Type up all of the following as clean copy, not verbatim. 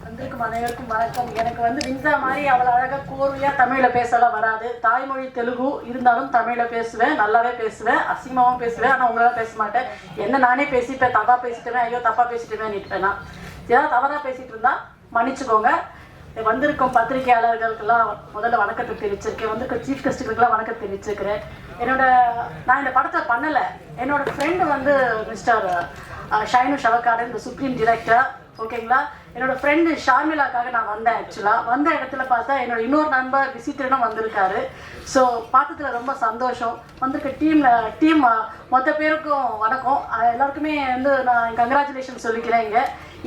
வந்திருக்கும் அனைவருக்கும் வணக்கம். எனக்கு வந்து வின்சா மாதிரி அவ்வளோ அழகாக கோர்வையாக தமிழில் பேசலாம் வராது. தாய்மொழி தெலுங்கு இருந்தாலும் தமிழில் பேசுவேன், நல்லாவே பேசுவேன், அசிங்கமாகவும் பேசுவேன். ஆனால் உங்களால் பேச மாட்டேன். என்ன நானே பேசிப்பேன், தப்பாக பேசிட்டேன், ஐயோ தப்பாக பேசிட்டேன் நிற்பேன். நான் ஏதாவது தவறாக பேசிகிட்டு இருந்தால் மன்னிச்சுக்கோங்க. வந்திருக்கும் பத்திரிகையாளர்களுக்கெல்லாம் முதல்ல வணக்கத்தை தெரிவிச்சிருக்கேன். வந்திருக்க சீஃப் கெஸ்ட்டுகளுக்கெல்லாம் வணக்கத்தை தெரிவிச்சிருக்கிறேன். நான் இந்த படத்தை பண்ணலை. என்னோட ஃப்ரெண்டு வந்து மிஸ்டர் ஷைனு ஷவக்காரன், இந்த சுப்ரீம் டிரெக்டர், ஓகேங்களா. என்னோட ஃப்ரெண்டு ஷார்மிலாக்காக நான் வந்தேன். ஆக்சுவலாக வந்த இடத்துல பார்த்தா என்னோட இன்னொரு நண்பர் விசித்திரனும் வந்திருக்காரு. ஸோ பார்த்ததுல ரொம்ப சந்தோஷம். வந்திருக்க டீம் மொத்த பேருக்கும் வணக்கம். எல்லாருக்குமே வந்து நான் கங்க்ராச்சுலேஷன் சொல்லிக்கிறேன் இங்கே.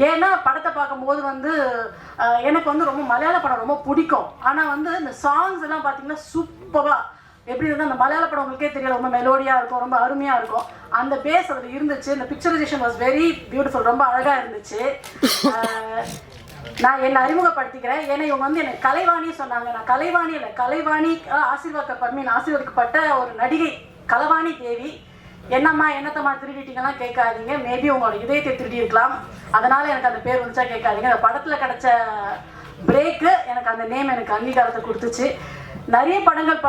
ஏன்னா படத்தை பார்க்கும்போது வந்து எனக்கு வந்து ரொம்ப மலையாள படம் ரொம்ப பிடிக்கும். ஆனால் வந்து இந்த சாங்ஸ் எல்லாம் பார்த்தீங்கன்னா சூப்பராக எப்படி இருந்தால் அந்த மலையாள படம் உங்களுக்கே தெரியல, ரொம்ப மெலோடியாக இருக்கும், ரொம்ப அருமையாக இருக்கும். அந்த பேஸ் அதில் இருந்துச்சு. இந்த பிக்சரைசேஷன் வாஸ் வெரி பியூட்டிஃபுல், ரொம்ப அழகாக இருந்துச்சு. நான் என்னை அறிமுகப்படுத்திக்கிறேன். ஏன்னா இவங்க வந்து எனக்கு கலைவாணி சொன்னாங்க. நான் கலைவாணி இல்லை, கலைவாணி ஆசீர்வதிக்கப்பட்ட ஒரு நடிகை கலைவாணி தேவி. என்னம்மா என்னத்தம்மா திருடிட்டீங்கலாம் கேட்காதீங்க. மேபி உங்களோட இதயத்தை திருடி இருக்கலாம், அதனால் எனக்கு அந்த பேர் வந்துச்சா கேட்காதீங்க. அந்த படத்தில் கிடச்ச பிரேக்கு எனக்கு அந்த நேம் எனக்கு அங்கீகாரத்தை கொடுத்துச்சு. நிறைய படங்கள்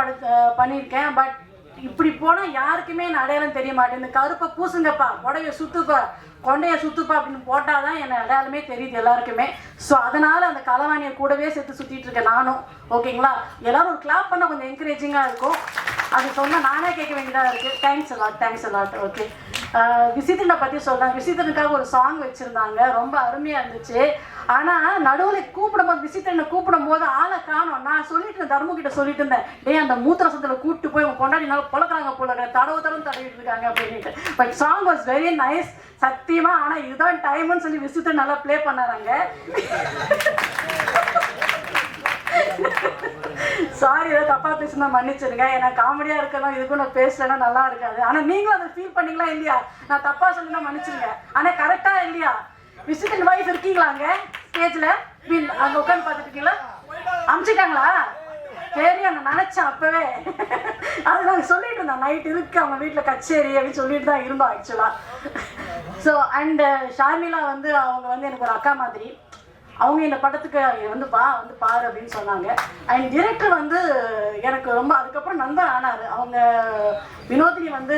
பண்ணியிருக்கேன். பட் இப்படி போனால் யாருக்குமே நான் அடையாளம் தெரிய மாட்டேன். இந்த கருப்பை பூசுங்கப்பா, புடவைய சுத்துப்பா, கொண்டைய சுத்துப்பா அப்படின்னு போட்டால் தான் என்னை அடையாளமே தெரியுது எல்லாருக்குமே. ஸோ அதனால் அந்த கலைவாணியை கூடவே சேர்த்து சுற்றிட்டு இருக்கேன் நானும், ஓகேங்களா. எல்லாரும் ஒரு கிளாப் பண்ணால் கொஞ்சம் என்கரேஜிங்காக இருக்கும். அது சொன்னால் நானே கேட்க வேண்டியதாக இருக்குது. Thanks a lot. ஓகே, விசித்திரனை பற்றி சொல்கிறேன். விசித்திரனுக்காக ஒரு சாங் வச்சுருந்தாங்க, ரொம்ப அருமையாக இருந்துச்சு. ஆனால் நடுவில் கூப்பிடும்போது, விசித்திரனை கூப்பிடும்போது ஆளை காணும். நான் சொல்லிட்டு இருந்தேன், தர்மு கிட்ட சொல்லிட்டு இருந்தேன், அந்த மூத்திரசத்தில் கூப்பிட்டு போய் உங்க கொண்டாடி நல்லா பழக்கிறாங்க போல, தடவும் தடவிட்டு இருக்காங்க அப்படின்ட்டு. But song was very nice சத்தியமா. ஆனால் இதுதான் டைம்னு சொல்லி விசித்திரன் நல்லா ப்ளே பண்ணாங்க. சாரி, ஏதாவது தப்பா பேசுனா மன்னிச்சிருங்க. ஏன்னா காமெடியா இருக்கணும், இதுக்கும் நான் பேசலன்னா நல்லா இருக்காது. ஆனா நீங்களும் அதை ஃபீல் பண்ணீங்களா இல்லையா? நான் தப்பா சொல்லினா மன்னிச்சிருங்க. ஆனா கரெக்டா இல்லையா? விசிட்டிங் வைஃப் இருக்கீங்களாங்க ஸ்டேஜ்ல? அங்க உட்காந்து பார்த்துட்டு இருக்கீங்களா? அமிச்சிட்டாங்களா? சரி, நான் நினைச்சேன் அப்பவே. அது நாங்கள் சொல்லிட்டு இருந்தோம், நைட் இருக்கு அவங்க வீட்டில் கச்சேரி அப்படின்னு சொல்லிட்டு தான் இருந்தோம் ஆக்சுவலா. ஸோ அண்ட் ஷார்மிலா வந்து அவங்க வந்து எனக்கு ஒரு அக்கா மாதிரி. அவங்க இந்த படத்துக்கு வந்து பாரு அப்படின்னு சொன்னாங்க. அண்ட் டிரெக்டர் வந்து எனக்கு ரொம்ப அதுக்கப்புறம் நண்பர் ஆனார். அவங்க வினோதினி வந்து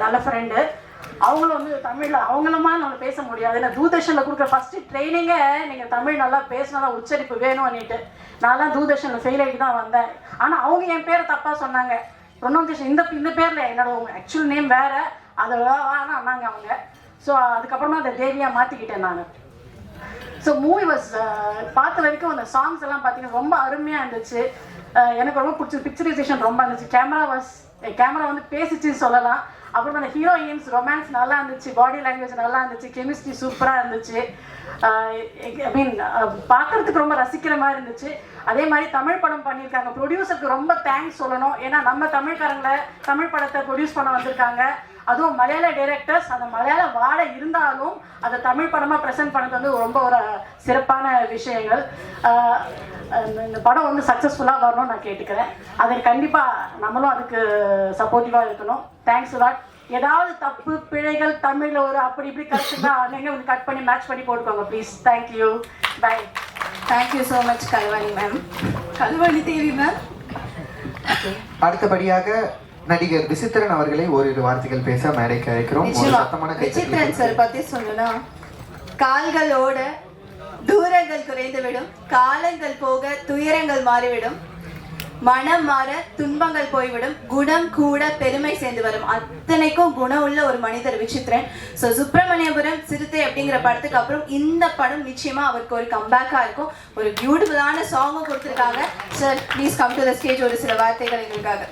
நல்ல ஃப்ரெண்டு. அவங்களும் வந்து தமிழில் அவங்களமா நம்ம பேச முடியாது. ஏன்னா தூர்தர்ஷனில் கொடுக்குற ஃபஸ்ட்டு ட்ரைனிங்கே நீங்கள் தமிழ் நல்லா பேசினா தான் உச்சரிப்பு வேணும்னுட்டு. நான்லாம் தூர்தர்ஷனில் ஃபெயில் ஆகிட்டு தான் வந்தேன். ஆனால் அவங்க என் பேரை தப்பாக சொன்னாங்க. ப்ரொனவுன்சியேஷன் இந்த பேரில் என்னோட ஆக்சுவல் நேம் வேறு, அதை ஆனால் அண்ணாங்க அவங்க. ஸோ அதுக்கப்புறமா அதை தேவியாக மாற்றிக்கிட்டேன் நான். ஸோ மூவி வாஸ் பார்த்த வரைக்கும் அந்த சாங்ஸ் எல்லாம் பார்த்தீங்கன்னா ரொம்ப அருமையாக இருந்துச்சு. எனக்கு ரொம்ப பிடிச்சது. பிக்சரைசேஷன் ரொம்ப இருந்துச்சு. கேமரா வந்து பேசிச்சுன்னு சொல்லலாம். அப்புறம் அந்த ஹீரோயின்ஸ் ரொமான்ஸ் நல்லா இருந்துச்சு, பாடி லாங்குவேஜ் நல்லா இருந்துச்சு, கெமிஸ்ட்ரி சூப்பராக இருந்துச்சு. ஐ மீன் பார்க்குறதுக்கு ரொம்ப ரசிக்கிற மாதிரி இருந்துச்சு. அதே மாதிரி தமிழ் படம் பண்ணியிருக்காங்க. ப்ரொடியூசருக்கு ரொம்ப தேங்க்ஸ் சொல்லணும். ஏன்னா நம்ம தமிழ்காரங்களை தமிழ் படத்தை ப்ரொடியூஸ் பண்ண வந்திருக்காங்க. அதுவும் மலையாள டைரக்டர்ஸ். அந்த மலையாள வாடை இருந்தாலும் அதை தமிழ் படமாக ப்ரெசென்ட் பண்ணது வந்து ரொம்ப ஒரு சிறப்பான விஷயங்கள். இந்த படம் வந்து சக்ஸஸ்ஃபுல்லாக வரணும்னு நான் கேட்டுக்கிறேன். அது கண்டிப்பாக நம்மளும் அதுக்கு சப்போர்ட்டிவாக இருக்கணும். Thanks lot. ஏதாவது தப்பு பிழைகள் தமிழில் ஒரு அப்படி இப்படி கற்றுனா நீங்கள் வந்து கட் பண்ணி மேட்ச் பண்ணி போட்டுக்கோங்க please. Thank you, bye. Thank you so much Kalvani ma'am. Kalvani Devi ma'am. அடுத்தபடியாக நடிகர் விசித்திரன் அவர்களை ஓரிரு வார்த்தைகள் பேச மேடைக்கு அழைக்கிறோம். விசித்திரன் சார் பத்தி சொல்லணும்னா, கால்களோட தூரங்கள் குறைந்துவிடும், காலங்கள் போக துயரங்கள் மாறிவிடும், மனம் மாற துன்பங்கள் போய்விடும், குணம் கூட பெருமை சேர்ந்து வரும். அத்தனைக்கும் குணம் உள்ள ஒரு மனிதர் விசித்திரன். ஸோ சுப்பிரமணியபுரம் சிறுத்தை அப்படிங்கிற படத்துக்கு அப்புறம் இந்த படம் நிச்சயமா அவருக்கு ஒரு கம்பேக்கா இருக்கும். ஒரு பியூட்டிஃபுல்லான சாங்கும் கொடுத்துருக்காங்க. Sir please come to the stage. ஒரு சில வார்த்தைகள் எங்களுக்காக.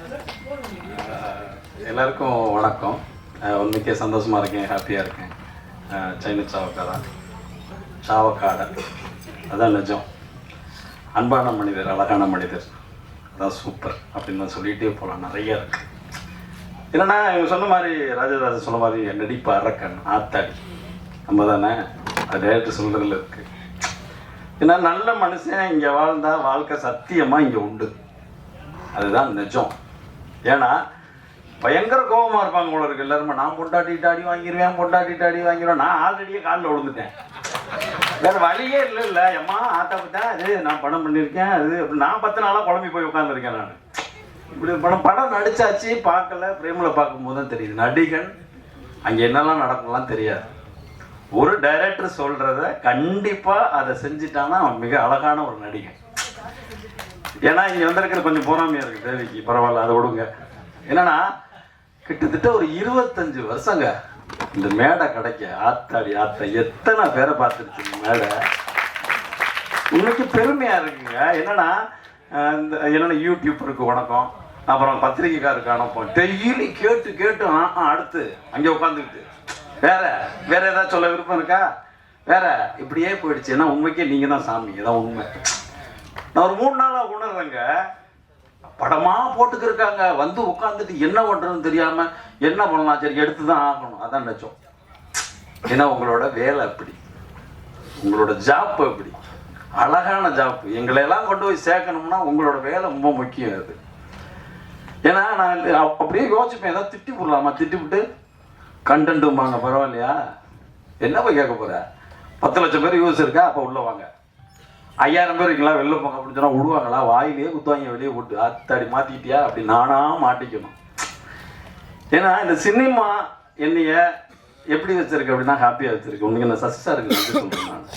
எல்லாருக்கும் வணக்கம். உண்மைக்கே சந்தோஷமா இருக்கேன், ஹாப்பியாக இருக்கேன். சைனு சாவக்காடை அதான் நிஜம். அன்பான மனிதர், அழகான மனிதர், அதான் சூப்பர் அப்படின்னு நான் சொல்லிகிட்டே போகலாம். நிறைய இருக்கு. என்னன்னா இவங்க சொன்ன மாதிரி, ராஜராஜ சொன்ன மாதிரி நடிப்பு அரக்கன் ஆத்தாடி நம்ம தானே, அது டேரக்டர் சொல்றதுல இருக்கு. ஏன்னா நல்ல மனுஷன் இங்கே வாழ்ந்தா வாழ்க்கை சத்தியமாக இங்கே உண்டு, அதுதான் நிஜம். ஏன்னா பயங்கர கோபமாக இருப்பாங்க போல இருக்கு எல்லாருமே. நான் பொண்டாட்டிட்டு அடி வாங்கிடுவேன், நான் ஆல்ரெடியே காலில் விழுந்துட்டேன். வேற வழியே இல்ல அம்மா ஆத்தா பத்தா அது நான் படம் பண்ணியிருக்கேன் அது நான் 10 நாளா குழம்பி போய் உட்காந்துருக்கேன். நான் இப்படி படம் நடிச்சாச்சு, பார்க்கல. பிரேமல பார்க்கும்போது தான் தெரியுது நடிகன் அங்கே என்னெல்லாம் நடக்கலாம் தெரியாது. ஒரு டைரக்டர் சொல்றத கண்டிப்பா அதை செஞ்சுட்டான்னா அவன் மிக அழகான ஒரு நடிகன். ஏன்னா இங்க வந்திருக்கிற கொஞ்சம் பொறாமையா இருக்கு தேவிக்கு, பரவாயில்ல அதை விடுங்க. என்னன்னா கிட்டத்தட்ட ஒரு 25 வருஷங்க இந்த மேடை கிடைக்க. ஆத்தாடி ஆத்தா எத்தனை பேரை பார்த்துருச்சு மேடை. உண்மைக்கு பெருமையா இருக்குங்க. என்னன்னா என்னென்ன யூடியூப்பருக்கு வணக்கம், அப்புறம் பத்திரிகைக்காருக்கு அனுப்போம். டெய்லி கேட்டு அடுத்து அங்கே உட்காந்துக்கிட்டு வேற ஏதாவது சொல்ல விருப்பம் இருக்கா? வேற இப்படியே போயிடுச்சு. ஏன்னா உண்மைக்கே நீங்க தான் சாமி, இதான் உண்மை. நான் ஒரு 3 நாளா உணர்றேங்க. படமா போட்டுக்கிருக்காங்க, வந்து உட்காந்துட்டு என்ன பண்றதுன்னு தெரியாம என்ன பண்ணலாம், சரி எடுத்துதான் ஆகணும், அதான் நினைச்சோம். ஏன்னா உங்களோட வேலை அப்படி, உங்களோட ஜாப் அப்படி அழகான ஜாப். எங்களை எல்லாம் கொண்டு போய் சேர்க்கணும்னா உங்களோட வேலை ரொம்ப முக்கியம். அது ஏன்னா நான் அப்படியே யோசிப்பேன், ஏதாவது திட்டி போடலாமா, திட்டி விட்டு கண்டென்ட்டும்பாங்க. பரவாயில்லையா, என்ன போய் கேட்க போற? 10 லட்சம் பேர் யூஸ் இருக்கா, அப்போ உள்ள வாங்க. 5000 பேர் இருக்கீங்களா, வெளில போங்க அப்படின்னு சொன்னா விடுவாங்களா? வாயிலே குத்துவாங்க வெளியே போட்டு. அத்தாடி மாத்திக்கிட்டியா அப்படி நானா மாட்டிக்கணும். ஏன்னா இந்த சினிமா என்னைய எப்படி வச்சிருக்கு அப்படின்னா ஹாப்பியா வச்சிருக்கு. உனக்கு என்ன சக்ஸஸா இருக்கு சொல்றேன் நான்.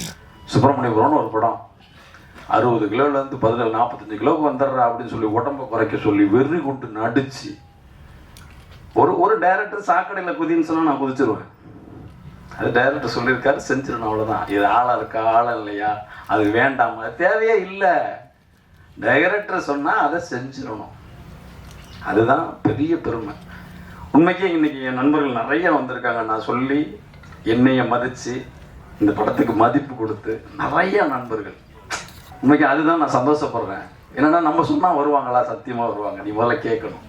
சுப்பிரமணியபுரம்னு ஒரு படம் 60 கிலோல இருந்து 45 கிலோவுக்கு வந்துடுறா அப்படின்னு சொல்லி உடம்ப குறைக்க சொல்லி வெறி கொண்டு நடிச்சு ஒரு டைரக்டர் சாக்கடையில் குதின்னு சொன்னா நான் குதிச்சிருவேன். அது டைரக்டர் சொல்லியிருக்காரு, செஞ்சிடணும், அவ்வளோதான். இது ஆளா இருக்கா ஆளா இல்லையா அது வேண்டாமா, அது தேவையே இல்லை. டைரக்டர் சொன்னா அதை செஞ்சிடணும், அதுதான் பெரிய பெருமை. உண்மைக்கே இன்னைக்கு என் நண்பர்கள் நிறைய வந்திருக்காங்க. நான் சொல்லி என்னைய மதிச்சு இந்த படத்துக்கு மதிப்பு கொடுத்து நிறைய நண்பர்கள். உண்மைக்கு அதுதான் நான் சந்தோஷப்படுறேன். என்னன்னா நம்ம சொன்னா வருவாங்களா? சத்தியமா வருவாங்க. நீ முதல்ல கேட்கணும்.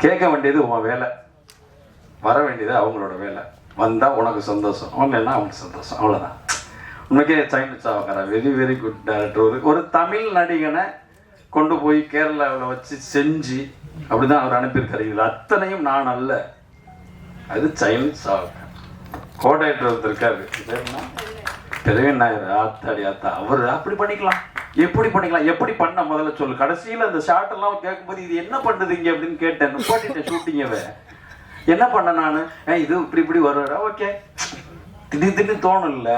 கேட்க வேண்டியது உன் வேலை, வர வேண்டியது அவங்களோட வேலை. வந்தா உனக்கு சந்தோஷம், அவங்களா அவங்களுக்கு சந்தோஷம், அவ்வளோதான். உண்மைக்கே சைனீஸ் ஆகார வெரி குட் டைரக்டர். ஒரு தமிழ் நடிகனை கொண்டு போய் கேரளாவில் வச்சு செஞ்சு அப்படிதான் அவர் அனுப்பியிருக்காரு. இதில் அத்தனையும் நான் அல்ல, அது சைனீஸ் ஆக கோடையர் இருக்காரு பெரிய நாயர். ஆத்தாடி ஆத்தா அவர் அப்படி பண்ணிக்கலாம், எப்படி பண்ணிக்கலாம், எப்படி பண்ண முதல்ல சொல்லு. கடைசியில் அந்த ஷார்ட் எல்லாம் கேட்கும்போது இது என்ன பண்ணுதுங்க அப்படின்னு கேட்டேன். நிப்பாட்டிட்டேன் ஷூட்டிங்கவே. என்ன பண்ண நான், இது இப்படி வருவாரா, ஓகே. திடீர்னு தோணும் இல்லை,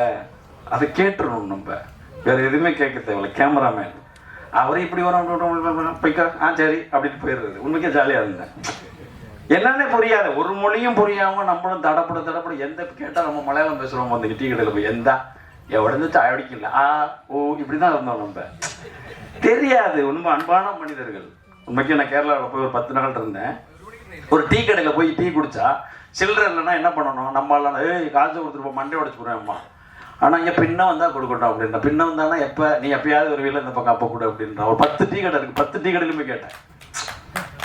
அதை கேட்டுருணும். நம்ம வேற எதுவுமே கேட்க தேவையில்ல. கேமராமேன் அவரை இப்படி வரும் போய்க்க சரி அப்படின்னு போயிடுறது. உண்மைக்கே ஜாலியாக இருந்தேன். என்னன்னே புரியாது, ஒரு மொழியும் புரியாம நம்மளும் தடப்பட எந்த கேட்டால் நம்ம மலையாளம் பேசுகிறோம். அந்த டீ கடையில் போய் எந்தா எவ்வளோ சாய் அடிக்கல இப்படிதான் இருந்தோம். நம்ம தெரியாது. உண்மை அன்பான மனிதர்கள். உண்மைக்கு நான் கேரளாவில் போய் ஒரு 10 நாள் இருந்தேன். ஒரு டீ கடையில் போய் டீ குடிச்சா சில்லறை இல்லைன்னா என்ன பண்ணணும், நம்மளால காசு கொடுத்துருப்போம், மண்டை உடச்சு போடுவேன் அம்மா. ஆனால் இங்கே பின்ன வந்தால் கொடுக்கட்டும் அப்படின்ற. பின்ன வந்தானா எப்போ நீ எப்பயாவது ஒரு வீட்டில் இந்த பக்கம் அப்போ கூட அப்படின்ற. ஒரு 10 டீ கடை இருக்குது, 10 டீ கடையிலுமே கேட்டேன்.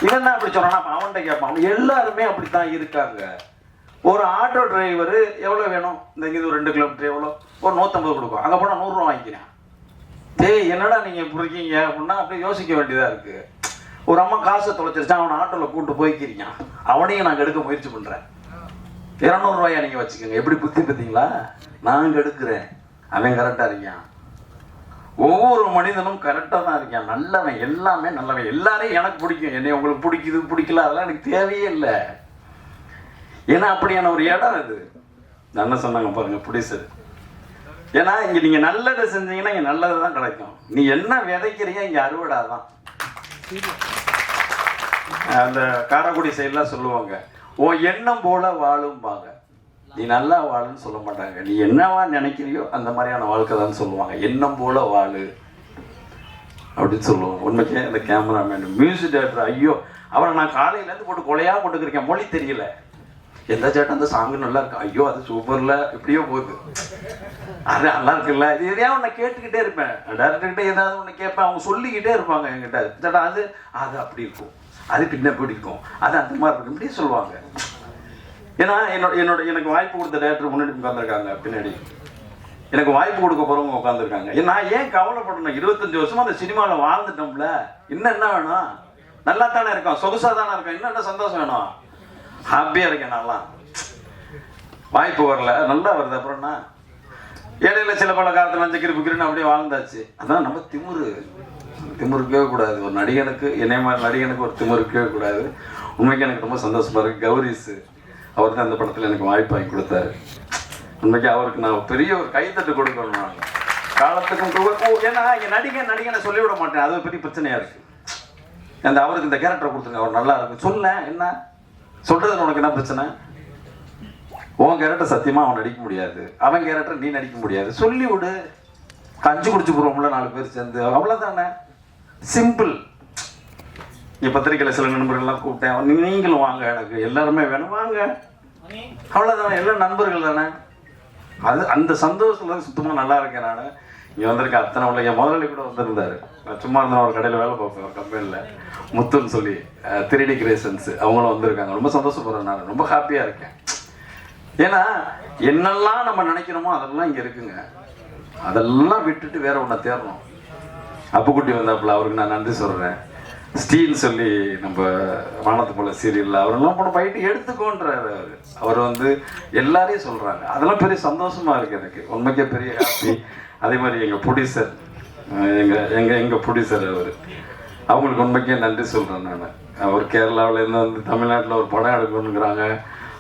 இவன் அப்படி சொன்னா அவன்கிட்ட கேட்பான். எல்லாருமே அப்படித்தான் இருக்காங்க. ஒரு ஆட்டோ டிரைவர் எவ்வளோ வேணும், இந்த இது 2 கிலோமீட்டர் எவ்வளோ, ஒரு 150 கொடுக்கும். அங்கே போனால் 100 ரூபா வாங்கிக்கிறேன். என்னடா நீங்கள் இப்படி இருக்கீங்க அப்படின்னா அப்படியே யோசிக்க வேண்டியதாக இருக்கு. ஒரு அம்மா காசை தொலைச்சிருச்சா, அவனை ஆட்டோவில் கூப்பிட்டு போய்க்கிறீங்க, அவனையும் நாங்கள் எடுக்க முயற்சி பண்ணுறேன். 200 ரூபாயா நீங்கள் வச்சுக்கோங்க. எப்படி புத்தி பார்த்தீங்களா? நாங்கள் எடுக்கிறேன், அவன் கரெக்டாக இருக்கான். ஒவ்வொரு மனிதனும் கரெக்டாக தான் இருக்கான். நல்லவன், எல்லாமே நல்லவன். எல்லாரையும் எனக்கு பிடிக்கும், என்னை உங்களுக்கு பிடிக்குது பிடிக்கல அதெல்லாம் எனக்கு தேவையே இல்லை. ஏன்னா அப்படியான ஒரு இடம் அது. என்ன சொன்னாங்க பாருங்க ப்ரொடியூசர். ஏன்னா இங்கே நீங்கள் நல்லதை செஞ்சீங்கன்னா இங்கே நல்லது தான் கிடைக்கும். நீ என்ன விதைக்கிறீங்க இங்கே அறுவடை தான். அந்த காரைக்குடி சைட்லாம் சொல்லுவாங்க, ஓ எண்ணம் போல வாழும்பாங்க. நீ நல்லா வாழுன்னு சொல்ல மாட்டாங்க, நீ என்னவா நினைக்கிறியோ அந்த மாதிரியான வாழ்க்கை தான் சொல்லுவாங்க. எண்ணம் போல வாழு அப்படின்னு சொல்லுவாங்க. உண்மைக்கே அந்த கேமராமேன், மியூசிக் டைரக்டர், ஐயோ அவரை நான் காலையிலேருந்து போட்டு கொலையாக போட்டுக்கிறேன். மொழி தெரியல, எந்த சேட்டம் அந்த சாங்கு நல்லா இருக்கு, ஐயோ அது சூப்பர்ல, இப்படியோ போகுது, அது நல்லா இருக்குல்ல, இது எதையா ஒன்று கேட்டுக்கிட்டே இருப்பேன். டேரக்டர்கிட்ட ஏதாவது ஒன்று கேட்பேன், அவங்க சொல்லிக்கிட்டே இருப்பாங்க என்கிட்ட. சேட்டா அது அப்படி இருக்கும், அது பின்ன எப்படி இருக்கும், அது அந்த மாதிரி இருக்கும், இப்படியே சொல்லுவாங்க. ஏன்னா எனக்கு வாய்ப்பு கொடுத்த டேரக்டர் முன்னாடி உட்காந்துருக்காங்க, பின்னாடி எனக்கு வாய்ப்பு கொடுக்க போறவங்க உட்காந்துருக்காங்க. நான் ஏன் கவலைப்படணும்? 25 வருஷமா அந்த சினிமாவில் வாழ்ந்துட்டோம்ல, இன்னும் என்ன வேணும்? நல்லா தானே இருக்கோம், சொகுசா தானே இருக்கோம், இன்னும் என்ன சந்தோஷம் வேணும்? ஹாப்பியா இருக்கேன். நல்லா வாய்ப்பு வரல, நல்லா வருது. அப்புறம்னா இடையில சில பல காலத்தில் நஞ்சக்கிரி புக்கிரின்னு அப்படியே வாழ்ந்தாச்சு. அதான் நம்ம திமுருக்கவே கூடாது. ஒரு நடிகனுக்கு என்னை மாதிரி நடிகனுக்கு ஒரு திமுருக்கவே கூடாது. உண்மைக்கு எனக்கு ரொம்ப சந்தோஷமா இருக்கு. கௌரிஸ் அவர் தான் அந்த படத்தில் எனக்கு வாய்ப்பு வாங்கி கொடுத்தாரு. உண்மைக்கு அவருக்கு நான் பெரிய ஒரு கைத்தட்டு கொடுக்கணும். நான் காலத்துக்கும் ஏன்னா இங்கே நடிகனை சொல்லிவிட மாட்டேன். அது ஒரு பெரிய பிரச்சனையாக இருக்குது. அந்த அவருக்கு இந்த கேரக்டரை கொடுத்துருங்க, அவர் நல்லா இருக்கு சொல்ல என்ன சொல்றது, உனக்கு என்ன பிரச்சனை? உன் கேரக்டர் சத்தியமா அவன் நடிக்க முடியாது, அவன் கேரக்டர் நீ நடிக்க முடியாது, சொல்லி விடு. கஞ்சி குடிச்சு போறோம்ல 4 பேர் சேர்ந்து, அவ்வளவுதானே, சிம்பிள். இங்க பத்திரிகையில சில நண்பர்கள்லாம் கூப்பிட்டேன், நீங்களும் வாங்க, எனக்கு எல்லாருமே வேணும் வாங்க, அவ்வளவுதானே, எல்லாம் நண்பர்கள் தானே. அது அந்த சந்தோஷத்துல சுத்தமா நல்லா இருக்கேன். நான் இங்க வந்திருக்கேன் அத்தனை உள்ள என் முதலாளி கூட வந்திருந்தாரு. நான் சும்மா இருந்தேன், ஒரு கடையில் வேலை பார்ப்பேன், ஒரு கம்பெனியில் முத்துன்னு சொல்லி 3D கிரியேஷன்ஸ், அவங்களும் வந்திருக்காங்க. ரொம்ப சந்தோஷப்படுறேன், நான் ரொம்ப ஹாப்பியாக இருக்கேன். ஏன்னா என்னெல்லாம் நம்ம நினைக்கிறோமோ அதெல்லாம் இங்கே இருக்குங்க. அதெல்லாம் விட்டுட்டு வேற ஒன்றை தேடணும். அப்புக்குட்டி வந்தாப்புல, அவருக்கு நான் நன்றி சொல்கிறேன். ஸ்டீன்னு சொல்லி நம்ம வானத்து போல சீரியலில் அவரெல்லாம் போன போயிட்டு எடுத்துக்கோன்றாரு. அவர் வந்து எல்லாரையும் சொல்கிறாங்க. அதெல்லாம் பெரிய சந்தோஷமாக இருக்குது எனக்கு, உண்மைக்கே பெரிய ஹாப்பி. அதே மாதிரி எங்கள் ப்ரொடியூசர், எங்கள் ப்ரொடியூசர் அவர், அவங்களுக்கு உண்மைக்கே நன்றி சொல்கிறேன் நான். அவர் கேரளாவிலேருந்து வந்து தமிழ்நாட்டில் ஒரு படம் எடுக்கணுங்கிறாங்க.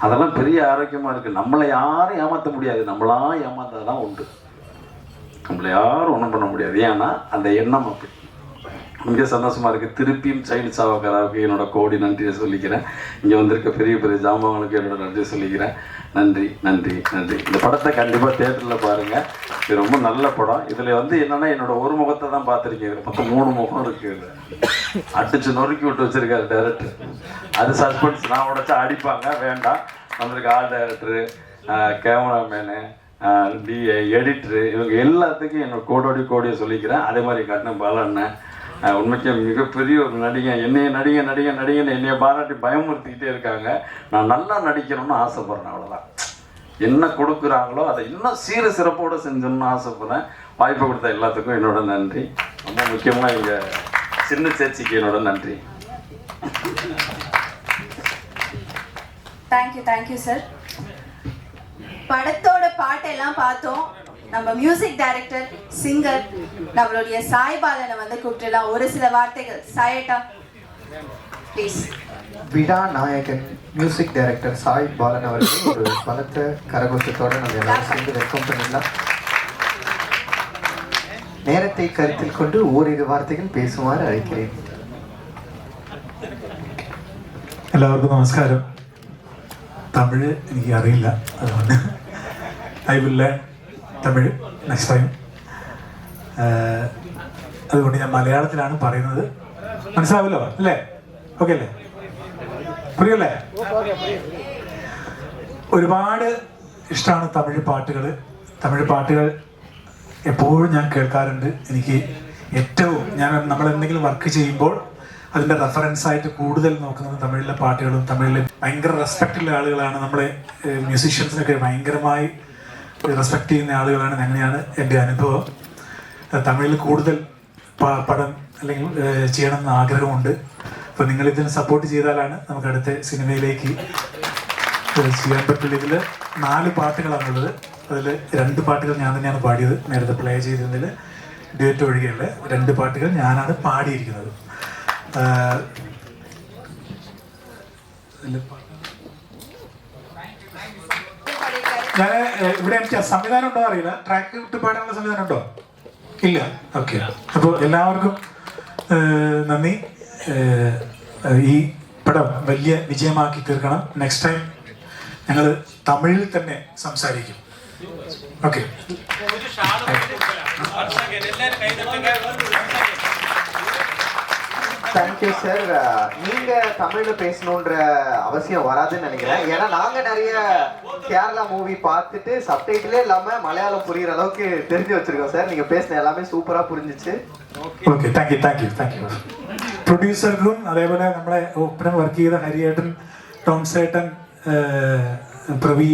அதெல்லாம் பெரிய ஆரோக்கியமாக இருக்குது. நம்மளை யாரும் ஏமாற்ற முடியாது, நம்மளா ஏமாந்தாதான் உண்டு. நம்மளை யாரும் ஒன்றும் பண்ண முடியாது. ஏன்னா அந்த எண்ணம் அப்படி. மிக சந்தோஷமாக இருக்குது. திருப்பியும் சைல்டு சாவக்காராவுக்கு என்னோட கோடி நன்றியை சொல்லிக்கிறேன். இங்கே வந்திருக்க பெரிய பெரிய ஜாமான்களுக்கு என்னோட நன்றியை சொல்லிக்கிறேன். நன்றி நன்றி நன்றி. இந்த படத்தை கண்டிப்பாக தியேட்டரில் பாருங்கள். இது ரொம்ப நல்ல படம். இதில் வந்து என்னென்னா என்னோட ஒரு முகத்தை தான் பார்த்துருக்கீங்க. இதில் மொத்தம் 3 முகம் இருக்குது. அடிச்சு நொறுக்கி விட்டு வச்சுருக்காரு டைரக்டர். அது சஸ்பென்ஸ். நான் உடச்சா அடிப்பாங்க, வேண்டாம். நம்மளுக்கு ஆர்ட் டைரக்டரு, கேமராமேனு, எடிட்ரு, இவங்க எல்லாத்துக்கும் என்னோட கோடியை சொல்லிக்கிறேன். அதே மாதிரி கட்டின பாலண்ணன் உண்மைக்கே மிகப்பெரிய ஒரு நடிகன். என்னைய நடிகன் என்னைய பாராட்டி பயமுறுத்திக்கிட்டே இருக்காங்க. நான் நல்லா நடிக்கணும்னு ஆசைப்படுறேன், அவ்வளோதான். என்ன கொடுக்குறாங்களோ அதை இன்னும் சிறப்போடு செஞ்சோம்னு ஆசைப்படுறேன். வாய்ப்பு கொடுத்த எல்லாத்துக்கும் என்னோட நன்றி. ரொம்ப முக்கியமாக எங்கள் சின்ன சேச்சிக்கு என்னோட நன்றி. Thank you sir. படத்தோட பாட்டெல்லாம் பார்த்தோம். நம்ம மியூசிக் டைரக்டர், சிங்கர் நம்மளுடைய சாய் பாலனை வந்து கூப்பிட்டுலாம் ஒரு சில வார்த்தைகள். சாயட்டா ப்ளீஸ். விழா நாயகன் மியூசிக் டைரக்டர் சாய் பாலன் அவர்கள் ஒரு பலத்த கரகோஷத்தோட நம்ம எல்லாரும் சேர்ந்து வெல்கம் பண்ணிடலாம். நேரத்தை கருத்தில் கொண்டு ஓரிரு வார்த்தைகள் பேசுமாறு அழைக்கிறேன். എല്ലാവർക്കും നമസ്കാരം. തമിഴ് എനിക്ക് അറിയില്ല, അതുകൊണ്ട് I will learn Tamil next time. അതുകൊണ്ട് ഞാൻ മലയാളത്തിലാണ് പറയുന്നത്. മനസ്സിലാവല്ലോ അല്ലേ? ഓക്കെ അല്ലേ? പുരിയല്ലേ? ഒരുപാട് ഇഷ്ടമാണ് തമിഴ് പാട്ടുകൾ എപ്പോഴും ഞാൻ കേൾക്കാറുണ്ട്. എനിക്ക് ഏറ്റവും നമ്മൾ എന്തെങ്കിലും വർക്ക് ചെയ്യുമ്പോൾ അതിൻ്റെ റെഫറൻസായിട്ട് കൂടുതൽ നോക്കുന്നത് തമിഴിലെ പാട്ടുകളും തമിഴിലെ ഭയങ്കര റെസ്പെക്റ്റുള്ള ആളുകളാണ്. നമ്മളെ മ്യൂസീഷ്യൻസിനൊക്കെ ഭയങ്കരമായി റെസ്പെക്റ്റ് ചെയ്യുന്ന ആളുകളാണ്. അങ്ങനെയാണ് എൻ്റെ അനുഭവം. തമിഴിൽ കൂടുതൽ പടം അല്ലെങ്കിൽ ചെയ്യണമെന്ന് ആഗ്രഹമുണ്ട്. അപ്പോൾ നിങ്ങളിതിന് സപ്പോർട്ട് ചെയ്താലാണ് നമുക്ക് അടുത്ത സിനിമയിലേക്ക് ചെയ്യാൻ പറ്റുള്ളൂ. ഇതിൽ 4 പാട്ടുകളാണുള്ളത്. അതിൽ 2 പാട്ടുകൾ ഞാൻ തന്നെയാണ് പാടിയത്. നേരത്തെ പ്ലേ ചെയ്തതിൽ ഡ്യുവറ്റ് ഒഴികെയുള്ള 2 പാട്ടുകൾ ഞാനാണ് പാടിയിരിക്കുന്നത്. ഞാൻ ഇവിടെ എനിക്ക് സംവിധാനം ഉണ്ടോ അറിയില്ല. ട്രാക്ക് വിട്ട് പാടാനുള്ള സംവിധാനം ഉണ്ടോ? ഇല്ല. ഓക്കെ. അപ്പോൾ എല്ലാവർക്കും നന്ദി. ഈ പടം വലിയ വിജയമാക്കി തീർക്കണം. നെക്സ്റ്റ് ടൈം ഞങ്ങൾ തമിഴിൽ തന്നെ സംസാരിക്കും. ഓക്കെ. Thank you sir. நீங்க தமிழ்ல பேசணுன்ற அவசியம் வராதுன்னு நினைக்கிறேன். ஏன்னா நாங்க நிறைய கேரளா மூவி பார்த்துட்டு சப்டைட்டிலே இல்லாம மலையாளம் புரியுற அளவுக்கு தெரிஞ்சு வச்சிருக்கோம் சார். நீங்க பேசின எல்லாமே சூப்பரா புரிஞ்சிச்சு. ഓക്കെ. Thank you. പ്രൊഡ്യൂസർക്കും അതേപോലെ നമ്മളെ ഒപ്പം വർക്ക് ചെയ്ത ഹരിയേട്ടൻ, ടോംസേട്ടൻ, പ്രവീൺ,